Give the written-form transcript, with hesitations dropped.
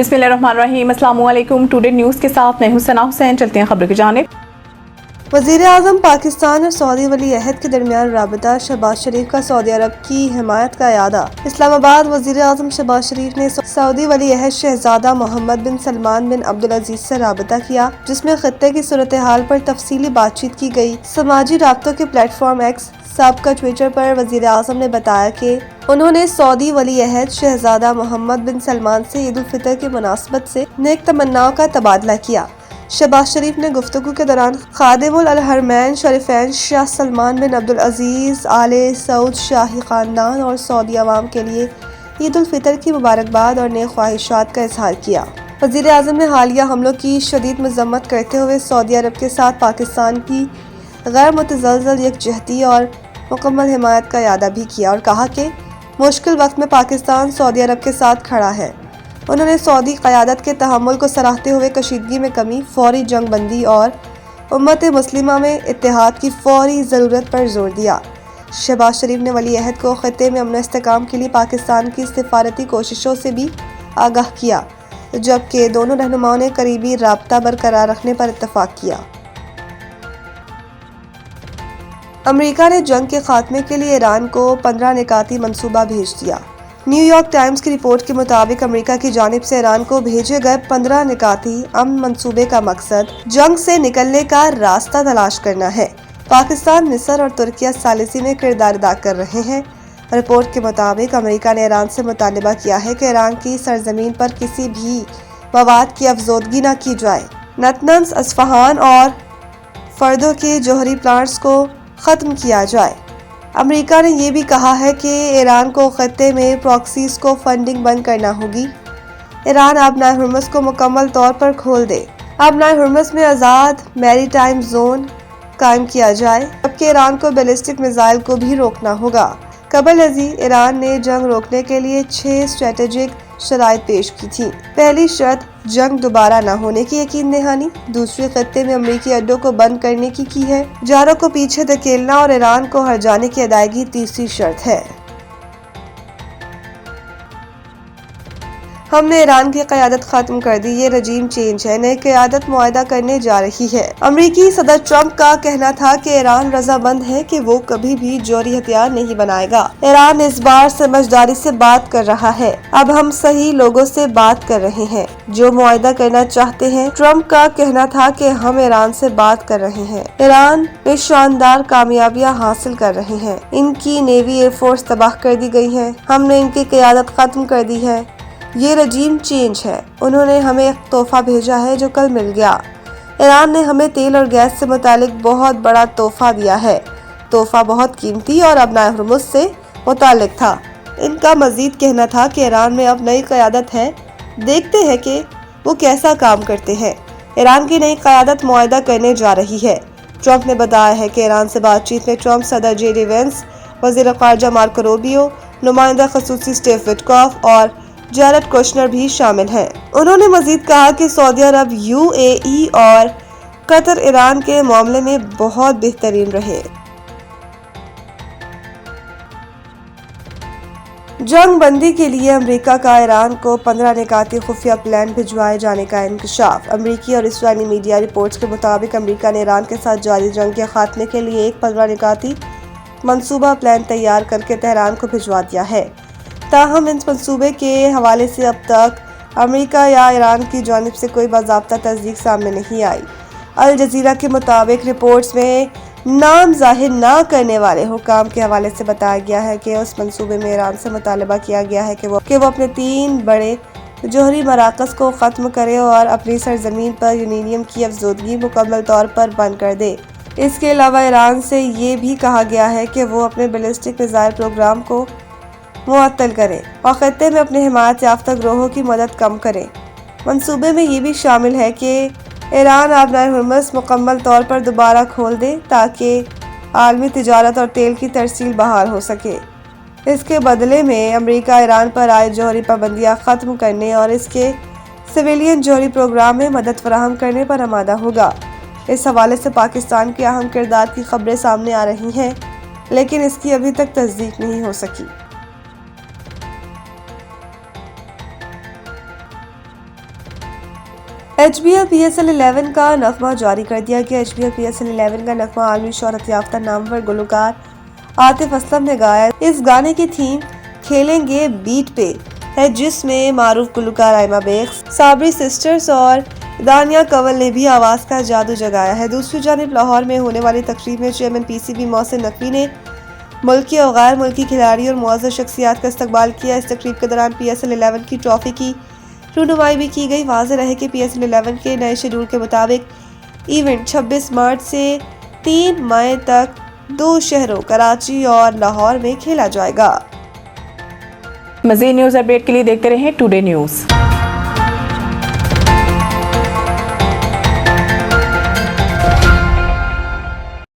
बिस्मिल्लाहिर्रहमानिर्रहीम। अस्सलामु अलैकुम। टुडे न्यूज़ के साथ मैं हूं सना हुसैन। चलते हैं खबर की जानिब। वज़ीर आज़म पाकिस्तान और सऊदी वली अहद के दरमियान राबता, शहबाज शरीफ का सऊदी अरब की हिमायत का इरादा। इस्लामाबाद। वज़ीर आज़म शहबाज शरीफ ने सऊदी वली अहद शहजादा मोहम्मद बिन सलमान बिन अब्दुल अजीज से राबता किया, जिसमें खित्ते की सूरत हाल पर तफसीली बातचीत की गई। समाजी राब्तों के प्लेटफॉर्म एक्स साबका ट्विटर पर वज़ीर आज़म ने बताया कि उन्होंने सऊदी वली अहद शहजादा मोहम्मद बिन सलमान से ईद उल फितर की मुनासबत से नेक तमन्नाओं का तबादला किया। शहबाज शरीफ ने गुफ्तगू के दौरान खादिमुल हरमैन शरीफैन शाह सलमान बिन अब्दुल अजीज आले सऊद शाही खानदान और सऊदी अवाम के लिए ईद उल फितर की मुबारकबाद और नेक ख्वाहिशात का इजहार किया। वज़ीर आज़म ने हालिया हमलों की शदीद मज़म्मत करते हुए सऊदी अरब के साथ पाकिस्तान की गैर मुतज़लज़ल यकजहती और मुकम्मल हिमायत का इरादा भी किया और कहा कि मुश्किल वक्त में पाकिस्तान सऊदी अरब के साथ खड़ा है। उन्होंने सऊदी क़यादत के तहम्मुल को सराहते हुए कशीदगी में कमी, फौरी जंग बंदी और उम्मत मुस्लिमा में इत्तेहाद की फौरी ज़रूरत पर जोर दिया। शहबाज शरीफ ने वली अहद को खित्ते में अमन इस्तेहकाम के लिए पाकिस्तान की सिफारती कोशिशों से भी आगाह किया, जबकि दोनों रहनुमाओं ने करीबी राब्ता बरकरार रखने पर इत्तफाक किया। अमेरिका ने जंग के खात्मे के लिए ईरान को 15 निकाती मंसूबा भेज दिया। न्यूयॉर्क टाइम्स की रिपोर्ट के मुताबिक अमेरिका की जानिब से ईरान को भेजे गए 15 निकाती अमन मंसूबे का मकसद जंग से निकलने का रास्ता तलाश करना है। पाकिस्तान, मिस्र और तुर्किया सालिसी में किरदार अदा कर रहे हैं। रिपोर्ट के मुताबिक अमेरिका ने ईरान से मुतालबा किया है कि ईरान की सरजमीन पर किसी भी मवाद की अफजोदगी न की जाए। नतनज, अस्फहान और फर्दों के जौहरी प्लांट्स को ख़त्म किया जाए। अमेरिका ने यह भी कहा है कि ईरान को खत्ते में प्रॉक्सीज को फंडिंग बंद करना होगी। ईरान आबनाए हुर्मुज़ को मुकम्मल तौर पर खोल दे। आबनाए हुर्मुज़ में आज़ाद मैरीटाइम जोन कायम किया जाए, जबकि ईरान को बैलिस्टिक मिसाइल को भी रोकना होगा। कबल अज़ी ईरान ने जंग रोकने के लिए 6 स्ट्रेटेजिक शराइत पेश की थी। पहली शर्त जंग दोबारा न होने की यकीन दहानी। दूसरी, खत्ते में अमरीकी अड्डों को बंद करने की है। जारों को पीछे धकेलना और ईरान को हर जाने की अदायगी तीसरी शर्त है। हमने ईरान की क़यादत खत्म कर दी, ये रजीम चेंज है, नई क़यादत मुआहदा करने जा रही है। अमरीकी सदर ट्रंप का कहना था कि ईरान रजामंद है कि वो कभी भी जौहरी हथियार नहीं बनाएगा। ईरान इस बार समझदारी से बात कर रहा है। अब हम सही लोगों से बात कर रहे हैं जो मुआहदा करना चाहते हैं। ट्रंप का कहना था कि हम ईरान से बात कर रहे हैं। ईरान में शानदार कामयाबियां हासिल कर रहे हैं। इनकी नेवी एयरफोर्स तबाह कर दी गई है। हमने इनकी क़यादत खत्म कर दी है। ये रजीम चेंज है। उन्होंने हमें एक तोहफा भेजा है जो कल मिल गया। ईरान ने हमें तेल और गैस से मुतालिक बहुत बड़ा तोहफा दिया है। तोहफा बहुत कीमती और आबनाए हुर्मुज़ से मुतालिक था। इनका मजीद कहना था कि ईरान में अब नई क़यादत है, देखते हैं कि वो कैसा काम करते हैं। ईरान की नई क़यादत मुआहदा करने जा रही है। ट्रंप ने बताया है कि ईरान से बातचीत में ट्रंप सदर JD वेंस, वज़ीर ख़ारजा मार्को रूबियो, नुमाइंदा ख़ुसूसी स्टीव विटकॉफ और जैरेड कुशनर भी शामिल हैं। उन्होंने मजीद कहा कि सऊदी अरब, UAE और कतर ईरान के मामले में बहुत बेहतरीन रहे। जंग बंदी के लिए अमेरिका का ईरान को 15 निकाती खुफिया प्लान भिजवाए जाने का इंकशाफ। अमेरिकी और इस्राईली मीडिया रिपोर्ट्स के मुताबिक अमेरिका ने ईरान के साथ जारी जंग के खात्मे के लिए एक 15 निकाती मंसूबा प्लान तैयार करके तेहरान को भिजवा दिया है। ताहम इस मंसूबे के हवाले से अब तक अमेरिका या ईरान की जानिब से कोई बाज़ाब्ता तस्दीक सामने नहीं आई। अल जज़ीरा के मुताबिक रिपोर्ट्स में नाम जाहिर न करने वाले हुकाम के हवाले से बताया गया है कि उस मंसूबे में ईरान से मुतालबा किया गया है कि वो अपने 3 बड़े जौहरी मराकज़ को ख़त्म करे और अपनी सरजमीन पर यूरेनियम की अफजोदगी मुकम्मल तौर पर बंद कर दे। इसके अलावा ईरान से ये भी कहा गया है कि वो अपने बैलिस्टिक मिसाइल प्रोग्राम को मुअत्तल करें और खत्ते में अपने हिमायत याफ्ता ग्रोहों की मदद कम करें। मंसूबे में ये भी शामिल है कि ईरान आबनाए हुर्मुज़ मुकम्मल तौर पर दोबारा खोल दे ताकि आलमी तिजारत और तेल की तरसील बहाल हो सके। इसके बदले में अमेरिका ईरान पर आए जौहरी पाबंदियाँ ख़त्म करने और इसके सिविलियन जौहरी प्रोग्राम में मदद फराहम करने पर आमादा होगा। इस हवाले से पाकिस्तान के अहम किरदार की खबरें सामने आ रही हैं, लेकिन इसकी अभी तक तस्दीक नहीं हो सकी। HBL PSL 11 کا نغمہ جاری کر دیا گیا۔ HBL PSL 11 کا نغمہ عالمی شہرت یافتہ نامور گلوکار عاطف اسلم نے گایا۔ اس گانے کی تھیم کھیلیں گے بیٹ پہ ہے، جس میں معروف گلوکار آئمہ بیگ، صابری سسٹرز اور دانیہ کنول نے بھی آواز کا جادو جگایا ہے۔ دوسری جانب لاہور میں ہونے والی تقریب میں چیئرمین PCB محسن نقوی نے ملکی اور غیر ملکی کھلاڑی اور معزز شخصیات کا استقبال کیا۔ اس تقریب کے دوران PSL 11 کی ٹرافی کی رونمائی بھی کی گئی۔ واضح رہے کہ PSL 11 کے نئے شیڈول کے مطابق ایونٹ 26 مارچ سے 3 مئی تک 2 شہروں کراچی اور لاہور میں کھیلا جائے گا۔ مزید نیوز اپڈیٹ کے لیے دیکھتے رہیں ٹوڈے نیوز۔